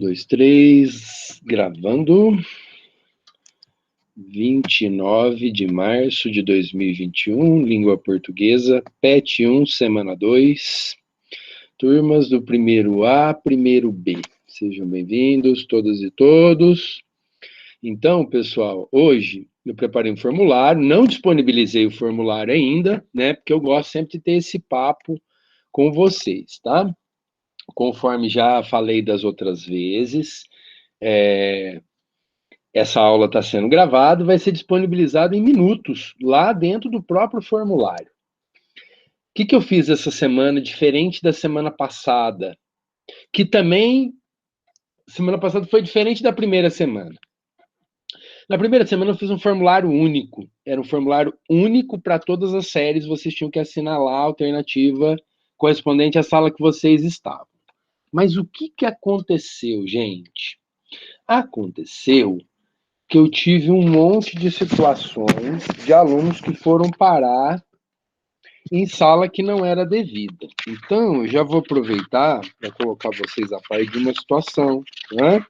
Dois, três, gravando. 29 de março de 2021, língua portuguesa, PET 1, semana 2, turmas do primeiro A, primeiro B. Sejam bem-vindos, todas e todos. Então, pessoal, hoje eu preparei um formulário, não disponibilizei o formulário ainda, né, porque eu gosto sempre de ter esse papo com vocês, tá? Conforme já falei das outras vezes, essa aula está sendo gravada, vai ser disponibilizado em minutos, lá dentro do próprio formulário. O que eu fiz essa semana, diferente da semana passada? Que também, semana passada foi diferente da primeira semana. Na primeira semana eu fiz um formulário único. Era um formulário único para todas as séries, vocês tinham que assinar lá a alternativa correspondente à sala que vocês estavam. Mas o que aconteceu, gente? Aconteceu que eu tive um monte de situações de alunos que foram parar em sala que não era devida. Então, eu já vou aproveitar para colocar vocês a par de uma situação, né?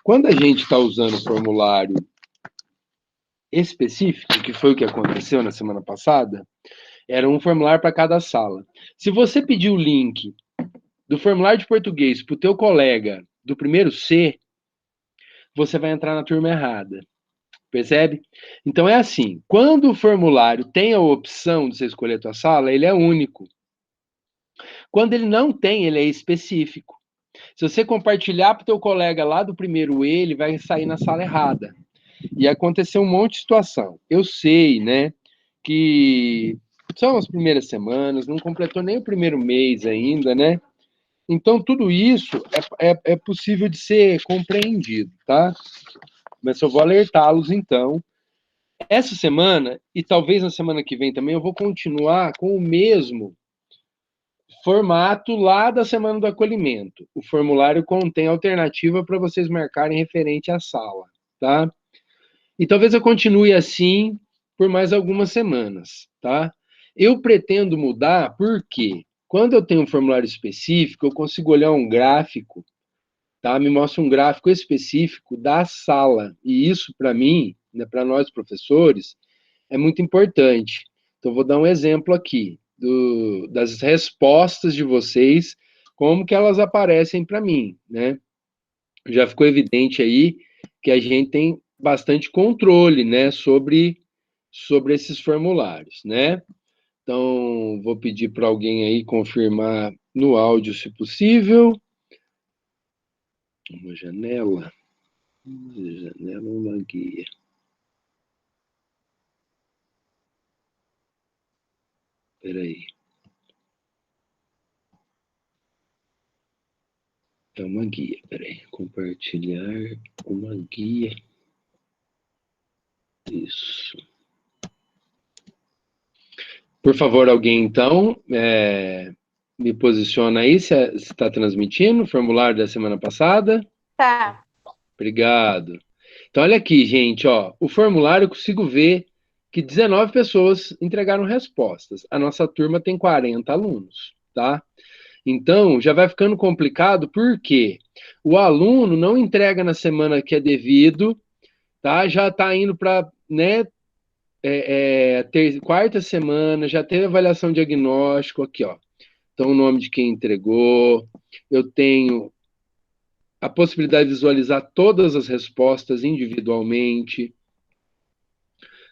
Quando a gente está usando o formulário específico, que foi o que aconteceu na semana passada, era um formulário para cada sala. Se você pedir o link do formulário de português para o teu colega do primeiro C, você vai entrar na turma errada. Percebe? Então é assim, quando o formulário tem a opção de você escolher a tua sala, ele é único. Quando ele não tem, ele é específico. Se você compartilhar para o teu colega lá do primeiro E, ele vai sair na sala errada. E aconteceu um monte de situação. Eu sei, né, que são as primeiras semanas, não completou nem o primeiro mês ainda, né? Então, tudo isso é possível de ser compreendido, tá? Mas eu vou alertá-los, então. Essa semana, e talvez na semana que vem também, eu vou continuar com o mesmo formato lá da semana do acolhimento. O formulário contém alternativa para vocês marcarem referente à sala, tá? E talvez eu continue assim por mais algumas semanas, tá? Eu pretendo mudar porque quando eu tenho um formulário específico, eu consigo olhar um gráfico, tá? Me mostra um gráfico específico da sala. E isso, para mim, né, para nós professores, é muito importante. Então, vou dar um exemplo aqui das respostas de vocês, como que elas aparecem para mim, né? Já ficou evidente aí que a gente tem bastante controle, né, sobre esses formulários, né? Então, vou pedir para alguém aí confirmar no áudio, se possível. Uma janela, uma guia. Espera aí. É uma guia, peraí. Compartilhar uma guia. Isso. Por favor, alguém, então, me posiciona aí se está transmitindo o formulário da semana passada. Tá. Obrigado. Então, olha aqui, gente, ó, o formulário eu consigo ver que 19 pessoas entregaram respostas. A nossa turma tem 40 alunos, tá? Então, já vai ficando complicado porque o aluno não entrega na semana que é devido, tá? Já está indo para, né, quarta semana, já teve avaliação diagnóstico, aqui, ó. Então, o nome de quem entregou, eu tenho a possibilidade de visualizar todas as respostas individualmente,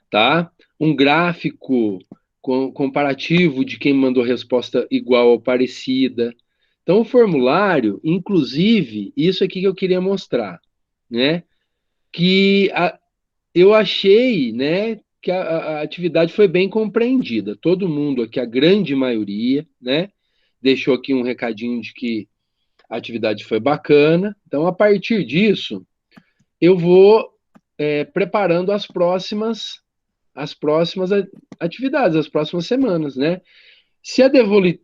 tá? Um gráfico comparativo de quem mandou resposta igual ou parecida. Então, o formulário, inclusive, isso aqui que eu queria mostrar, né? Que eu achei, né, que a atividade foi bem compreendida. Todo mundo aqui, a grande maioria, né, deixou aqui um recadinho de que a atividade foi bacana. Então, a partir disso, eu vou preparando as próximas atividades, as próximas semanas, né? Se a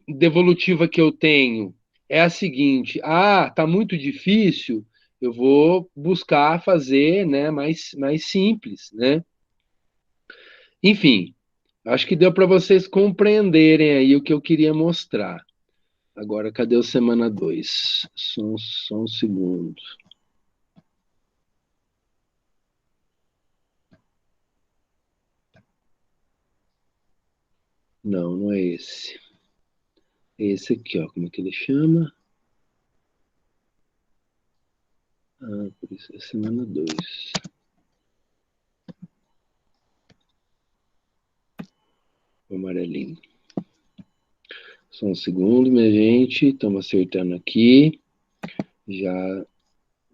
devolutiva que eu tenho é a seguinte, tá muito difícil, eu vou buscar fazer, né, mais simples, né? Enfim, acho que deu para vocês compreenderem aí o que eu queria mostrar. Agora, cadê o semana 2? Só um segundo. Não, não é esse. É esse aqui, ó. Como é que ele chama? Ah, por isso é semana 2. O amarelinho. Só um segundo, minha gente. Estamos acertando aqui. Já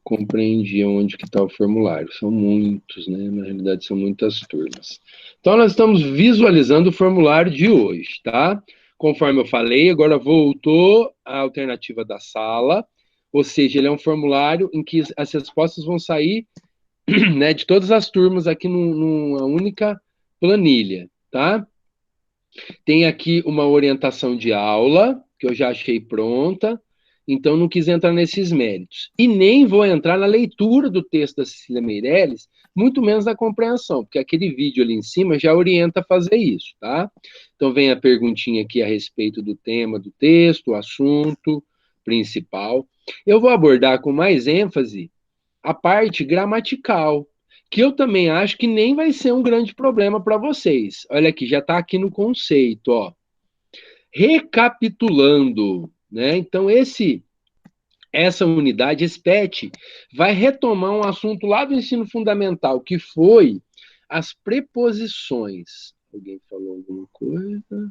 compreendi onde que está o formulário. São muitos, né? Na realidade, são muitas turmas. Então, nós estamos visualizando o formulário de hoje, tá? Conforme eu falei, agora voltou a alternativa da sala, ou seja, ele é um formulário em que as respostas vão sair, né, de todas as turmas aqui numa única planilha, tá? Tem aqui uma orientação de aula, que eu já achei pronta, então não quis entrar nesses méritos. E nem vou entrar na leitura do texto da Cecília Meirelles, muito menos na compreensão, porque aquele vídeo ali em cima já orienta a fazer isso, tá? Então vem a perguntinha aqui a respeito do tema do texto, o assunto principal. Eu vou abordar com mais ênfase a parte gramatical, que eu também acho que nem vai ser um grande problema para vocês. Olha aqui, já está aqui no conceito, ó. Recapitulando, né? Então essa unidade, esse PET, vai retomar um assunto lá do ensino fundamental, que foi as preposições. Alguém falou alguma coisa?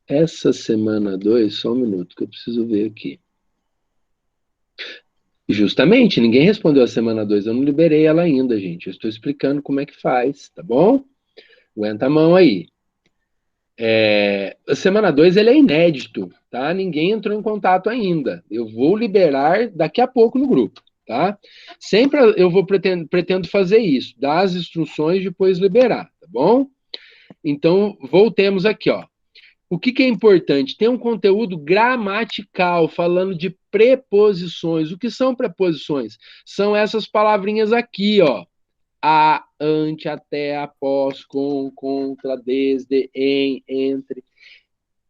Essa semana 2, só um minuto que eu preciso ver aqui. Justamente, ninguém respondeu a semana 2. Eu não liberei ela ainda, gente. Eu estou explicando como é que faz, tá bom? Aguenta a mão aí. A semana 2 ele é inédito, tá? Ninguém entrou em contato ainda. Eu vou liberar daqui a pouco no grupo, tá? Sempre eu vou pretendo fazer isso, dar as instruções e depois liberar, tá bom? Então, voltemos aqui, ó. O que é importante? Tem um conteúdo gramatical, falando de preposições. O que são preposições? São essas palavrinhas aqui, ó. A, ante, até, após, com, contra, desde, em, entre,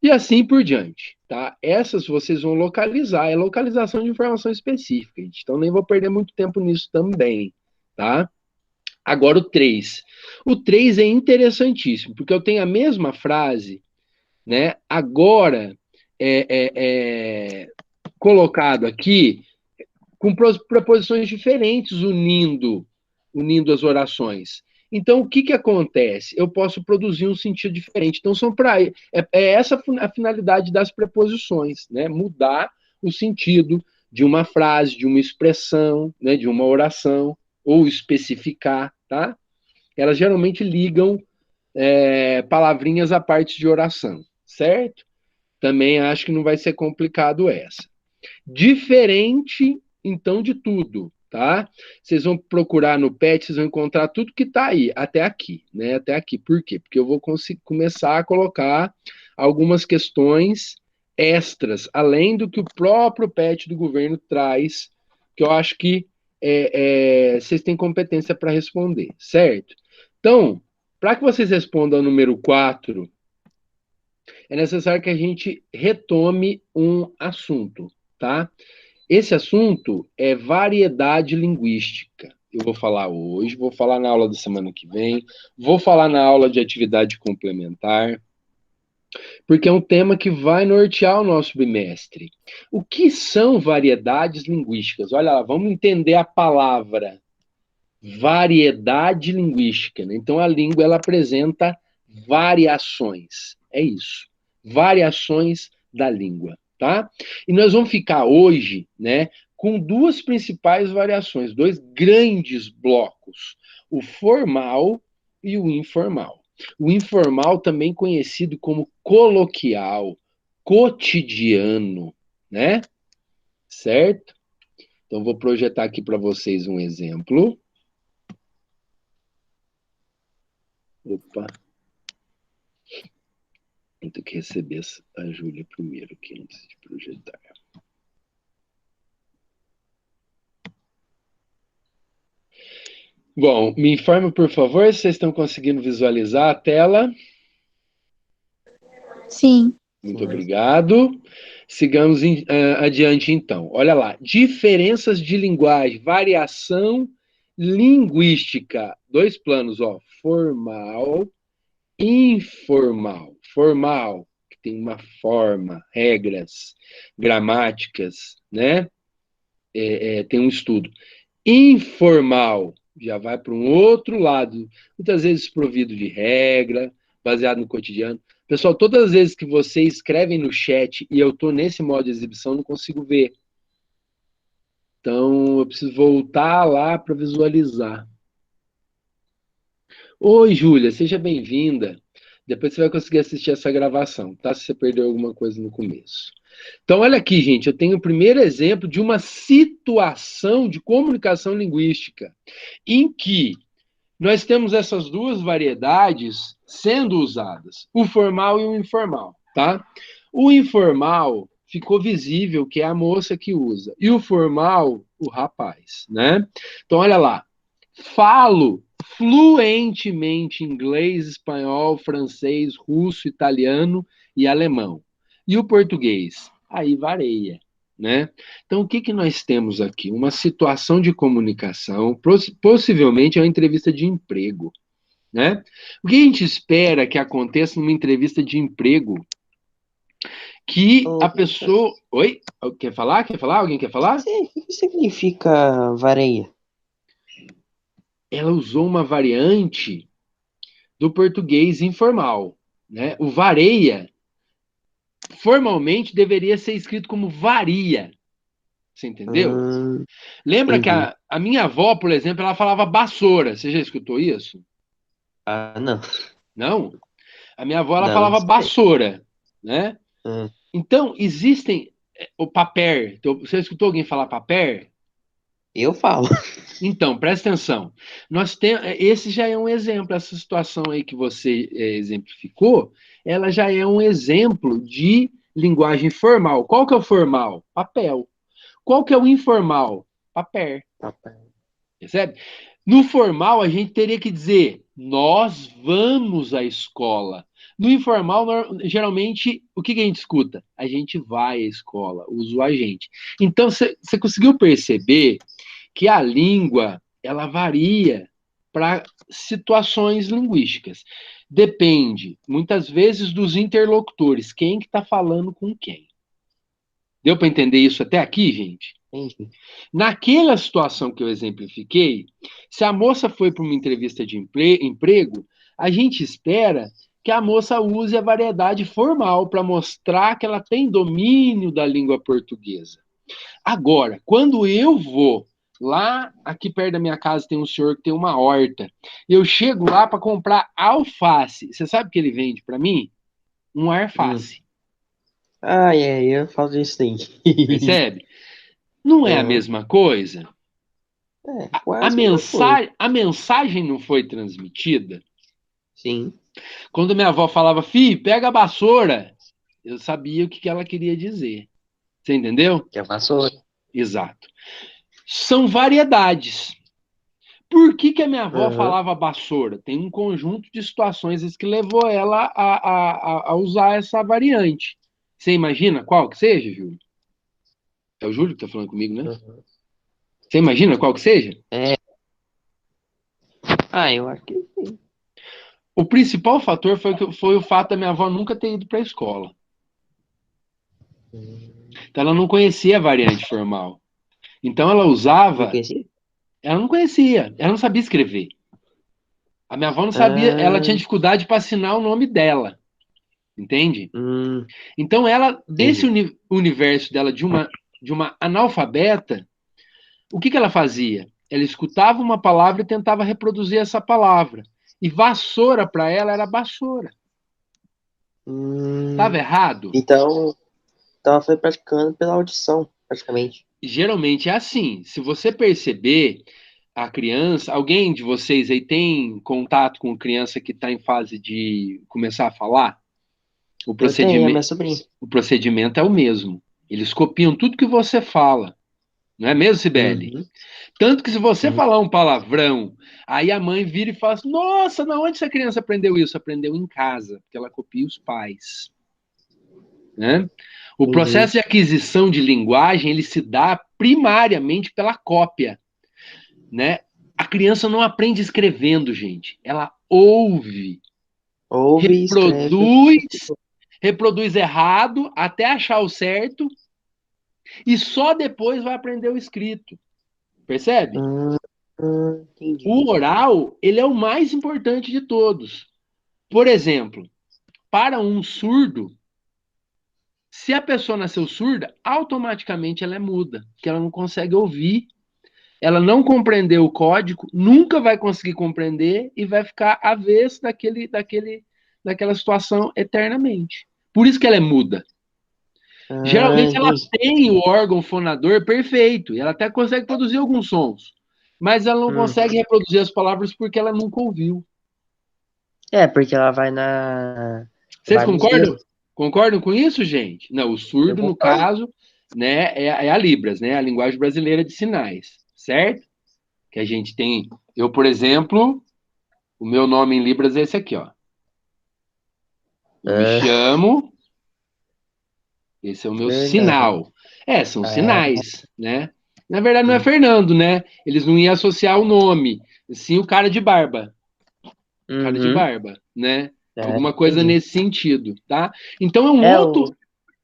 e assim por diante, tá? Essas vocês vão localizar, é localização de informação específica, gente. Então nem vou perder muito tempo nisso também, tá? Agora o 3. O 3 é interessantíssimo, porque eu tenho a mesma frase, né? Agora colocado aqui com proposições diferentes, unindo as orações. Então, o que acontece? Eu posso produzir um sentido diferente. Então, é essa a finalidade das preposições, né? Mudar o sentido de uma frase, de uma expressão, né? De uma oração, ou especificar, tá? Elas geralmente ligam palavrinhas a partes de oração, certo? Também acho que não vai ser complicado essa. Diferente, então, de tudo, tá? Vocês vão procurar no PET, vocês vão encontrar tudo que está aí, até aqui, né? Até aqui. Por quê? Porque eu vou começar a colocar algumas questões extras, além do que o próprio PET do governo traz, que eu acho que vocês têm competência para responder, certo? Então, para que vocês respondam ao número 4, é necessário que a gente retome um assunto, tá? Esse assunto é variedade linguística. Eu vou falar hoje, vou falar na aula da semana que vem, vou falar na aula de atividade complementar, porque é um tema que vai nortear o nosso bimestre. O que são variedades linguísticas? Olha lá, vamos entender a palavra variedade linguística, né? Então a língua ela apresenta variações. É isso. Variações da língua, tá? E nós vamos ficar hoje, né, com duas principais variações, dois grandes blocos, o formal e o informal. O informal também conhecido como coloquial, cotidiano, né? Certo? Então vou projetar aqui para vocês um exemplo. Opa, vou ter que receber a Júlia primeiro aqui antes de projetar. Bom, me informe, por favor, se vocês estão conseguindo visualizar a tela. Sim. Muito Sim. obrigado. Sigamos adiante, então. Olha lá. Diferenças de linguagem, variação linguística. Dois planos, ó. Formal, informal. Formal, que tem uma forma, regras, gramáticas, né? Tem um estudo. Informal, já vai para um outro lado, muitas vezes provido de regra, baseado no cotidiano. Pessoal, todas as vezes que vocês escrevem no chat e eu estou nesse modo de exibição, não consigo ver. Então, eu preciso voltar lá para visualizar. Oi, Júlia, seja bem-vinda. Depois você vai conseguir assistir essa gravação, tá? Se você perdeu alguma coisa no começo. Então, olha aqui, gente, eu tenho o primeiro exemplo de uma situação de comunicação linguística em que nós temos essas duas variedades sendo usadas, o formal e o informal, tá? O informal ficou visível que é a moça que usa, e o formal, o rapaz, né? Então, olha lá. Falo fluentemente inglês, espanhol, francês, russo, italiano e alemão. E o português? Aí varia, né? Então, o que, que nós temos aqui? Uma situação de comunicação, possivelmente é uma entrevista de emprego, né? O que a gente espera que aconteça numa entrevista de emprego? Que Ô, a professor, pessoa... Oi? Quer falar? Quer falar? Alguém quer falar? o que significa vareia? Ela usou uma variante do português informal, né? O vareia, formalmente, deveria ser escrito como varia, você entendeu? Hum, Lembra que entendi. a minha avó, por exemplo, ela falava vassoura, você já escutou isso? Ah, não. Não? A minha avó, ela Não, não falava sei. vassoura, né? Hum, Então, existem o papel. Então, você escutou alguém falar papel? eu falo. Então, presta atenção. Nós temos, esse já é um exemplo, essa situação aí que você exemplificou, ela já é um exemplo de linguagem formal. Qual que é o formal? Papel. Qual que é o informal? Papel. Papai. Percebe? No formal, a gente teria que dizer, nós vamos à escola. No informal, geralmente, o que que a gente escuta? A gente vai à escola, usa o agente. Então, você conseguiu perceber que a língua ela varia para situações linguísticas. Depende, muitas vezes, dos interlocutores, quem que está falando com quem. Deu para entender isso até aqui, gente? Entendi. Naquela situação que eu exemplifiquei, se a moça foi para uma entrevista de emprego, a gente espera que a moça use a variedade formal para mostrar que ela tem domínio da língua portuguesa. Agora, quando eu vou lá, aqui perto da minha casa tem um senhor que tem uma horta, eu chego lá para comprar alface. Você sabe o que ele vende para mim? Um Hum. alface. Ah, é, eu falo isso aí. Percebe? Não é a Aham. mesma coisa? É, quase a mesma coisa. A mensagem não foi transmitida? Sim, Quando minha avó falava, fi, pega a vassoura, eu sabia o que ela queria dizer. Você entendeu? que é vassoura. Exato. São variedades. Por que, que a minha avó Aham. falava vassoura? Tem um conjunto de situações que levou ela a usar essa variante. Você imagina qual que seja, Júlio? É o Júlio que está falando comigo, né? Aham. Você imagina qual que seja? É. Ah, eu acho que sim. O principal fator foi o fato da minha avó nunca ter ido para a escola. Então ela não conhecia a variante formal. Então ela Não usava, conhecia? ela não conhecia, ela não sabia escrever. A minha avó não sabia, ela tinha Ah, dificuldade para assinar o nome dela, entende? hum, Então, ela, desse entendi. universo dela, de uma analfabeta, o que, que ela fazia? Ela escutava uma palavra e tentava reproduzir essa palavra. E vassoura para ela era vassoura. Estava Hum, errado? então, então ela foi praticando pela audição, praticamente. Geralmente é assim. Se você perceber a criança, alguém de vocês aí tem contato com criança que está em fase de começar a falar? O Eu tenho, a minha procedimento, sobrinha. o procedimento é o mesmo. Eles copiam tudo que você fala. Não é mesmo, Sibeli? Uhum, Tanto que se você uhum. falar um palavrão, aí a mãe vira e fala assim, nossa, na onde essa criança aprendeu isso? Aprendeu em casa, porque ela copia os pais. né? O Uhum. processo de aquisição de linguagem, ele se dá primariamente pela cópia, né? A criança não aprende escrevendo, gente. Ela ouve, Ouve e escreve. reproduz errado até achar o certo e só depois vai aprender o escrito. Percebe? Hum, entendi. O oral, ele é o mais importante de todos. Por exemplo, para um surdo, se a pessoa nasceu surda, automaticamente ela é muda, porque ela não consegue ouvir, ela não compreendeu o código, nunca vai conseguir compreender e vai ficar avesso daquela situação eternamente. Por isso que ela é muda. Geralmente ela Entendi. tem o órgão fonador perfeito, e ela até consegue produzir alguns sons, mas ela não Hum. consegue reproduzir as palavras porque ela nunca ouviu. É, porque ela Vocês vai nos concordam? dedos. Concordam com isso, gente? Não, o Eu surdo, no concordo. caso, né, é a Libras, né, a linguagem brasileira de sinais, certo? Que a gente tem, eu, por exemplo, o meu nome em Libras é esse aqui, ó. Eu me Ah, chamo, esse é o meu Fernando. sinal. É, são Ah, sinais, né? Na verdade, não é sim. Fernando, né? Eles não iam associar o nome, sim o cara de barba. Cara de Uhum. barba, né? É, Alguma coisa entendi. nesse sentido, tá? Então É o.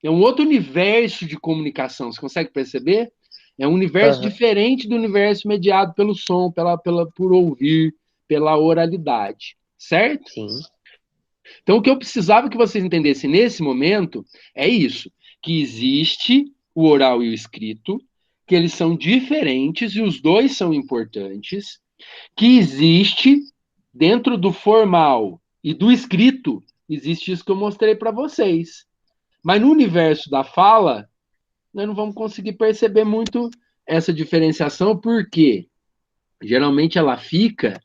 é um outro universo de comunicação. Você consegue perceber? É um universo Aham, diferente do universo mediado pelo som, por ouvir, pela oralidade, certo? sim. Então, o que eu precisava que vocês entendessem nesse momento é isso: que existe o oral e o escrito, que eles são diferentes e os dois são importantes, que existe dentro do formal e do escrito, existe isso que eu mostrei para vocês. Mas no universo da fala, nós não vamos conseguir perceber muito essa diferenciação, porque geralmente ela fica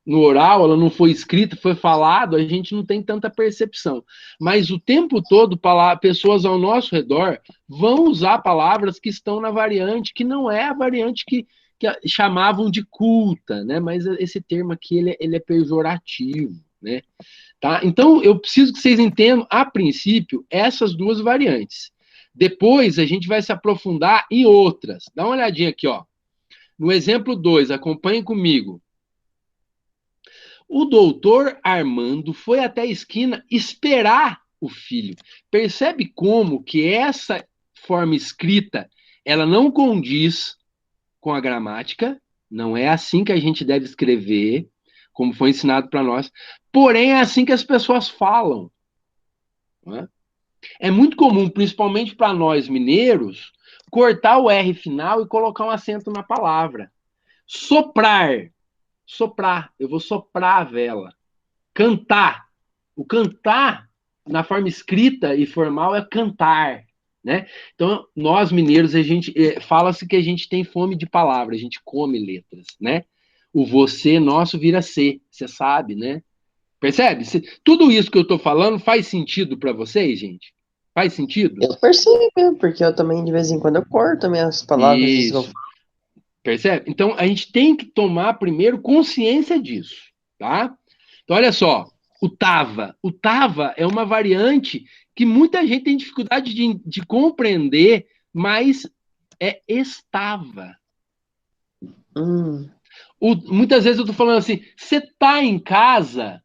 no oral, ela não foi escrita, foi falado, a gente não tem tanta percepção. Mas o tempo todo, pessoas ao nosso redor vão usar palavras que estão na variante, que não é a variante que chamavam de culta, né? Mas esse termo aqui ele é pejorativo, né? Tá? Então, eu preciso que vocês entendam, a princípio, essas duas variantes. Depois, a gente vai se aprofundar em outras. Dá uma olhadinha aqui, ó. No exemplo 2, acompanhe comigo. O doutor Armando foi até a esquina esperar o filho. Percebe como que essa forma escrita, ela não condiz com a gramática, não é assim que a gente deve escrever, como foi ensinado para nós, porém é assim que as pessoas falam. Não é? É muito comum, principalmente para nós mineiros, cortar o R final e colocar um acento na palavra. Soprar, soprar, eu vou soprar a vela. Cantar, o cantar na forma escrita e formal é cantar, né? Então, nós mineiros, a gente fala-se que a gente tem fome de palavras, a gente come letras, né? O você nosso vira ser, você sabe, né? Percebe? Tudo isso que eu tô falando faz sentido para vocês, gente? Faz sentido? Eu percebo, porque eu também, de vez em quando, eu corto minhas palavras, às vezes que eu Isso. Percebe? Então, a gente tem que tomar primeiro consciência disso, tá? Então, olha só, o tava. O tava é uma variante que muita gente tem dificuldade de compreender, mas é estava. Hum, Muitas vezes eu tô falando assim, você tá em casa,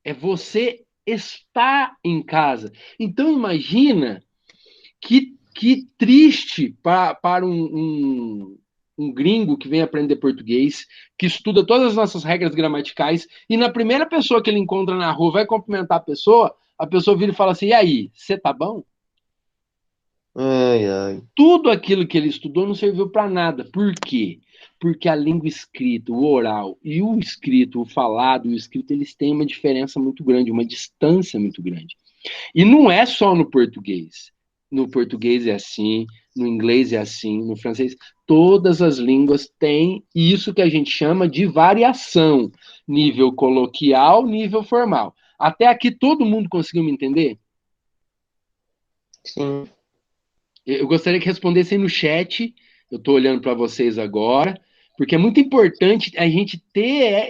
é você está em casa. Então, imagina que triste para um gringo que vem aprender português, que estuda todas as nossas regras gramaticais, e na primeira pessoa que ele encontra na rua vai cumprimentar a pessoa vira e fala assim: e aí, você tá bom? ai, ai. Tudo aquilo que ele estudou não serviu para nada. Por quê? Porque a língua escrita, o oral e o escrito, o falado e o escrito, eles têm uma diferença muito grande, uma distância muito grande. E não é só no português. No português é assim, no inglês é assim, no francês. Todas as línguas têm isso que a gente chama de variação. Nível coloquial, nível formal. Até aqui todo mundo conseguiu me entender? Sim. Eu gostaria que respondessem no chat. Eu estou olhando para vocês agora, porque é muito importante a gente ter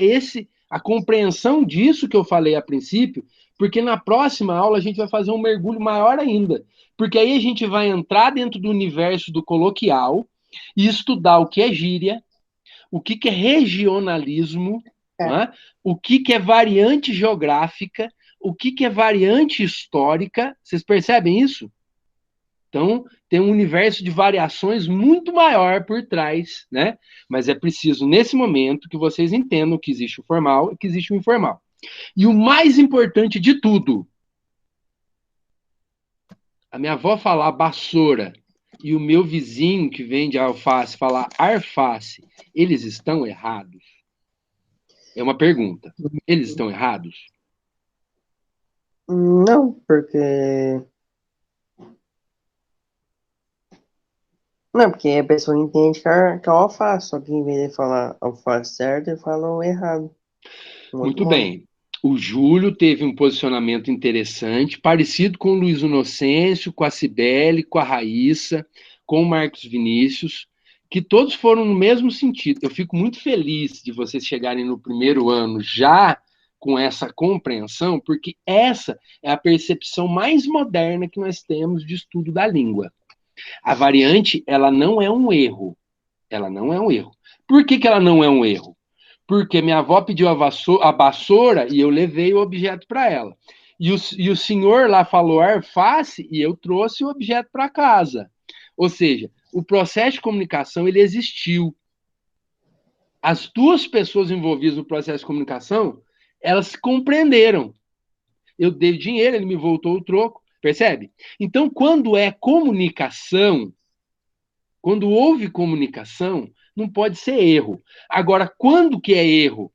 a compreensão disso que eu falei a princípio, Porque na próxima aula a gente vai fazer um mergulho maior ainda. Porque aí a gente vai entrar dentro do universo do coloquial e estudar o que é gíria, o que é regionalismo, né? O que é variante geográfica, o que é variante histórica. Vocês percebem isso? Então, tem um universo de variações muito maior por trás, né? Mas é preciso, nesse momento, que vocês entendam que existe o formal e que existe o informal. E o mais importante de tudo, a minha avó falar vassoura e o meu vizinho que vende alface falar arface, eles estão errados? É uma pergunta. Eles estão errados? Não, porque. Não, porque a pessoa entende que é o alface, só que em vez de falar alface certo, ele fala o errado. Um outro Muito modo. bem. O Júlio teve um posicionamento interessante, parecido com o Luiz Inocêncio, com a Cibele, com a Raíssa, com o Marcos Vinícius, que todos foram no mesmo sentido. Eu fico muito feliz de vocês chegarem no primeiro ano já com essa compreensão, porque essa é a percepção mais moderna que nós temos de estudo da língua. A variante, ela não é um erro. Ela não é um erro. Por que ela não é um erro? Porque minha avó pediu a vassoura e eu levei o objeto para ela. E o senhor lá falou arface e eu trouxe o objeto para casa. Ou seja, o processo de comunicação ele existiu. As duas pessoas envolvidas no processo de comunicação, elas se compreenderam. Eu dei dinheiro, ele me voltou o troco, percebe? Então, quando é comunicação, quando houve comunicação, não pode ser erro. Agora, quando que é erro?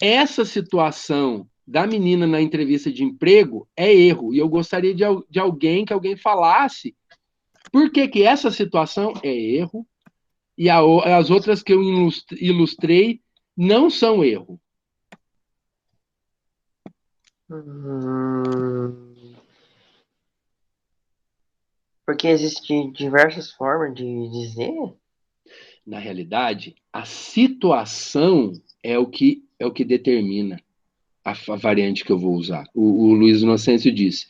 Essa situação da menina na entrevista de emprego é erro. E eu gostaria de alguém que alguém falasse por que essa situação é erro e as outras que eu ilustrei não são erro. Hum, porque existem diversas formas de dizer. Na realidade, a situação é o que determina a variante que eu vou usar. O Luiz Inocêncio disse.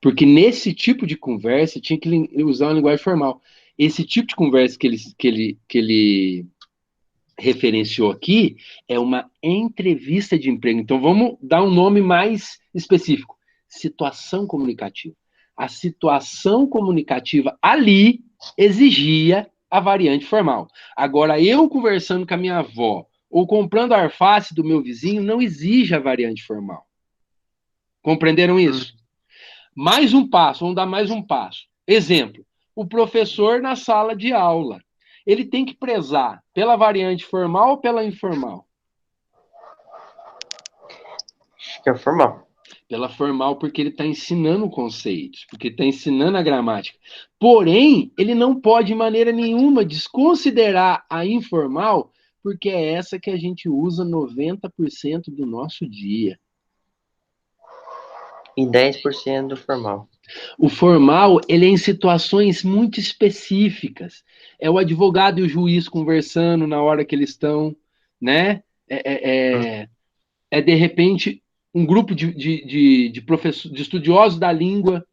Porque nesse tipo de conversa tinha que usar uma linguagem formal. Esse tipo de conversa que ele referenciou aqui é uma entrevista de emprego. Então vamos dar um nome mais específico: situação comunicativa. A situação comunicativa ali exigia a variante formal. Agora, eu conversando com a minha avó ou comprando a alface do meu vizinho não exige a variante formal. Compreenderam isso? Mais um passo, vamos dar mais um passo. Exemplo: o professor na sala de aula. Ele tem que prezar pela variante formal ou pela informal? Acho que é formal. Pela formal, porque ele está ensinando conceitos, porque está ensinando a gramática. Porém, ele não pode, de maneira nenhuma, desconsiderar a informal, porque é essa que a gente usa 90% do nosso dia. E 10% do formal. O formal, ele é em situações muito específicas. É o advogado e o juiz conversando na hora que eles estão, né? De repente, um grupo de estudiosos da língua.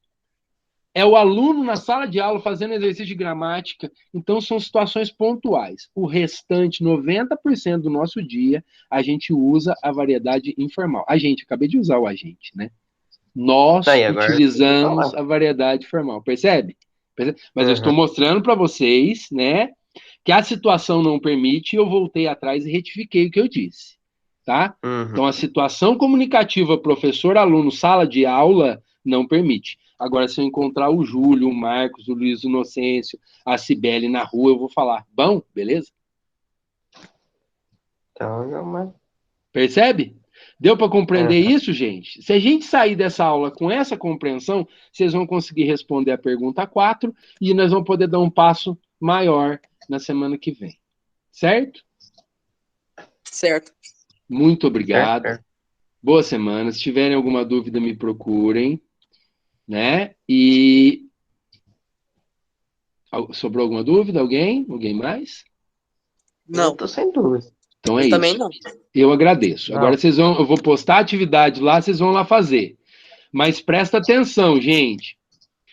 É o aluno na sala de aula fazendo exercício de gramática. Então, são situações pontuais. O restante, 90% do nosso dia, a gente usa a variedade informal. Acabei de usar o agente, né? Tá Nós aí, agora tem que utilizamos falar. a variedade formal, percebe? Mas eu estou mostrando para vocês, né, que a situação não permite e eu voltei atrás e retifiquei o que eu disse, tá? Então, a situação comunicativa professor-aluno, sala de aula, não permite. Agora, se eu encontrar o Júlio, o Marcos, o Luiz Inocêncio, a Cibele na rua, eu vou falar, bom, beleza? Então, não, mas... Percebe? Deu para compreender isso, gente? Se a gente sair dessa aula com essa compreensão, vocês vão conseguir responder a pergunta 4 e nós vamos poder dar um passo maior na semana que vem. Certo? Certo. Muito obrigado. Certo. Boa semana. Se tiverem alguma dúvida, me procurem, né? E sobrou alguma dúvida? Alguém? Alguém mais? Eu Não. tô sem dúvida. Então é Eu também isso. não. Eu agradeço. Não. Agora eu vou postar a atividade lá, vocês vão lá fazer. Mas presta atenção, gente.